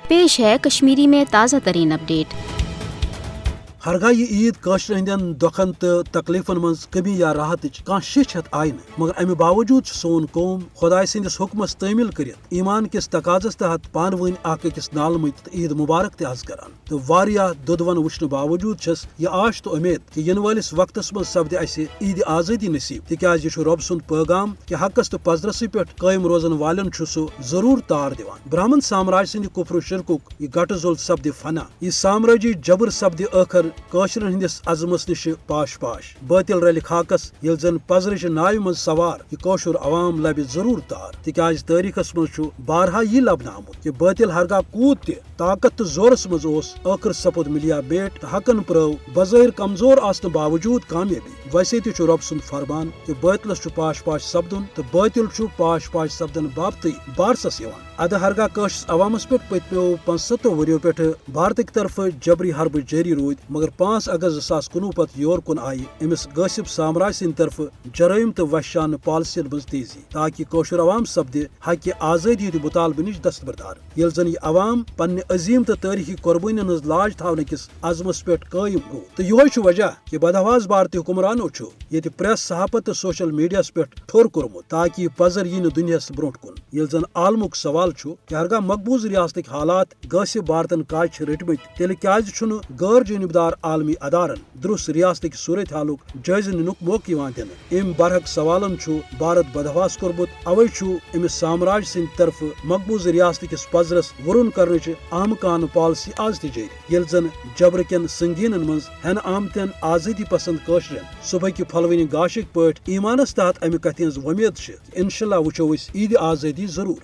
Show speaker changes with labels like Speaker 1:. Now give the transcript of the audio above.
Speaker 1: पेश है कश्मीरी में ताज़ा तरीन अपडेट।
Speaker 2: हरगा ये ईद काशर हंदन दुखन तो तकलीफन मं कमी या राहत कह शिछ आय न, मगर अमे बावजूद सोन कौम खुदाय सिंदिस हुक्मस तामील करित ईमान किस तकाजस तहत पान वन अकिस नालमत ईद मुबारक तज करान। तो वारिया दुदवन वुचन बावजूद छस यह आश तो उम्मीद कि इन वालिस वक्तस मं सपद असे ईद आज़ादी नसीब, तिकाज यह रब सुंद पैगाम कि हकस तो पजरस पे कायम रोजन वालन सह जरूर तार दिवान। ब्राह्मण साम्राज्य सिंद कुफ्र शिरकुक यह गटजुल सपद फना, यह साम्राज्य जबर सपद आखर काशरन हंदिस अजमस निश पाश पाश। बातिल रल खाकस ये जन पजरच नाव मं सवार यह काशुर अवाम लब जरूर तार, तिकाज तारीखस मं बारहा यह लबन आमुत कि बातिल हरगा कूद त ताकत तो जोरस मज आखिर सपुद मिलिया बेट तो हकन प्रव बज़ाहिर कमजोर आसन बावजूद कामयाबी। वैसे तो रब सुंद फरमान कि बातिलस पाश पाश सपदन तो बातिल पाश पाश सपदन बाबत बारसस यवान। अद हरगा काशस अवामस पे पत्मो 75 वरियो पे भारत की तरफ जबरी हरब जारी रोद, मगर 5 अगस्त 2019 पत योर कुन आई अमिस गासिब साम्राज्य सिंद तरफ जराइम तो वहशान पॉलिसियन मज तेजी, ताकि काशुर अवाम सपद हक आज़ादी मुतालबे निश दस्तबरदार। ये जन यह अवाम पन्ने अजीम तो तारीखी कुर्बानी हज लाज थाने किस अजमस पे कायम गो। तो यह वजह कि बदहवास भारतीय हुक्मरानो ये प्रेस सहाफत तो सोशल मीडिया पे ठोर कोरमुत, ताकि पजर यी दुनिया ब्रोट कुन। ये जन आलमुक सवाल कि हरगा मकबूज रियासत हालात गासिब भारतन काज रटमत, तेल क्या गैर जानबदार आलमी अदारन दुरुस्त रियासत सूरत हालुक जायज नुक मौका दिन। अम बरहक सवालन भारत बदहवास कोरमुत, अवे अमिस साम्राज्य सिंद तरफ मकबूज रियासत किस पजरस वरुन करने आमकान पॉलिसी आज त जारी। ये जन जबर कन संगीन मज हेन आमतन आज़ादी पसंद काशरन सुबह की फलवनी गाशिक पे ईमानस तहत अमे कथ हज वमेद इंशाल्लाह वुचो ईद आज़ादी जरूर।